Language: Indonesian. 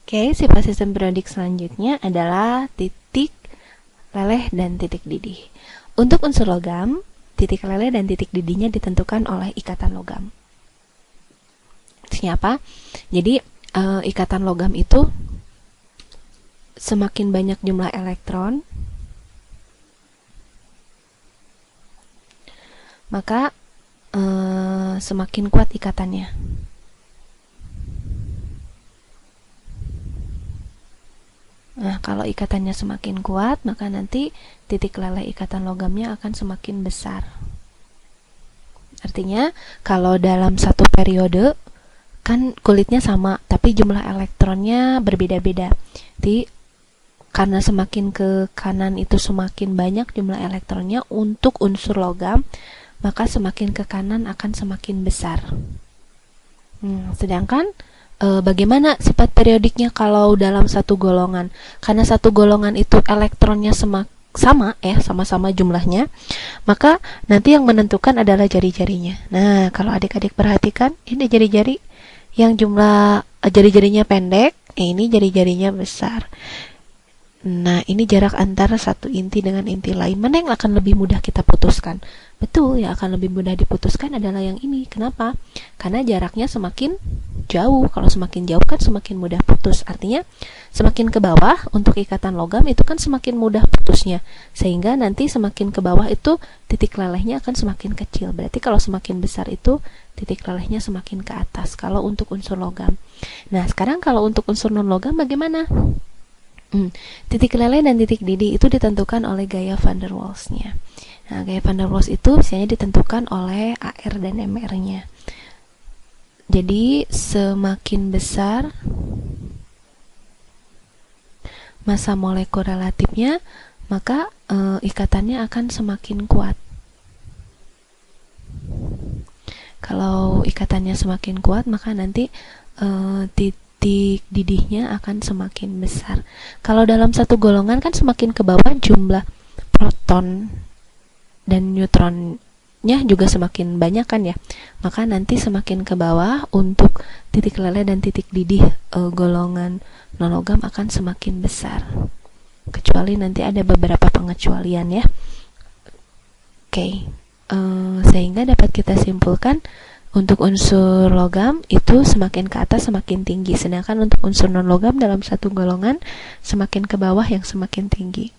Oke, sifat sistem periodik selanjutnya adalah titik leleh dan titik didih. Untuk unsur logam, titik leleh dan titik didihnya ditentukan oleh ikatan logam. Maksudnya apa? Jadi, ikatan logam itu semakin banyak jumlah elektron, maka semakin kuat ikatannya. Nah, kalau ikatannya semakin kuat, maka nanti titik leleh ikatan logamnya akan semakin besar. Artinya, kalau dalam satu periode, kan kulitnya sama, tapi jumlah elektronnya berbeda-beda. Jadi, karena semakin ke kanan itu semakin banyak jumlah elektronnya untuk unsur logam, maka semakin ke kanan akan semakin besar. Sedangkan bagaimana sifat periodiknya kalau dalam satu golongan? Karena satu golongan itu elektronnya sama-sama jumlahnya, maka nanti yang menentukan adalah jari-jarinya. Nah, kalau adik-adik perhatikan, ini jari-jari yang jumlah jari-jarinya pendek, ini jari-jarinya besar. Nah, ini jarak antara satu inti dengan inti lain. Mana yang akan lebih mudah kita putuskan? Betul, yang akan lebih mudah diputuskan adalah yang ini. Kenapa? Karena jaraknya semakin jauh. Kalau semakin jauh kan semakin mudah putus. Artinya, semakin ke bawah untuk ikatan logam itu kan semakin mudah putusnya. Sehingga nanti semakin ke bawah itu titik lelehnya akan semakin kecil. Berarti kalau semakin besar itu titik lelehnya semakin ke atas. Kalau untuk unsur logam. Nah, sekarang kalau untuk unsur non logam bagaimana? Titik leleh dan titik didih itu ditentukan oleh gaya van der Waals-nya. Nah, gaya van der Waals itu biasanya ditentukan oleh AR dan MR-nya. Jadi, semakin besar massa molekul relatifnya, maka ikatannya akan semakin kuat. Kalau ikatannya semakin kuat, maka nanti titik didihnya akan semakin besar. Kalau dalam satu golongan kan semakin ke bawah jumlah proton dan neutronnya juga semakin banyak kan ya. Maka nanti semakin ke bawah untuk titik leleh dan titik didih golongan non-logam akan semakin besar. Kecuali nanti ada beberapa pengecualian ya. Oke. Sehingga dapat kita simpulkan untuk unsur logam itu semakin ke atas semakin tinggi, sedangkan untuk unsur non-logam dalam satu golongan semakin ke bawah yang semakin tinggi.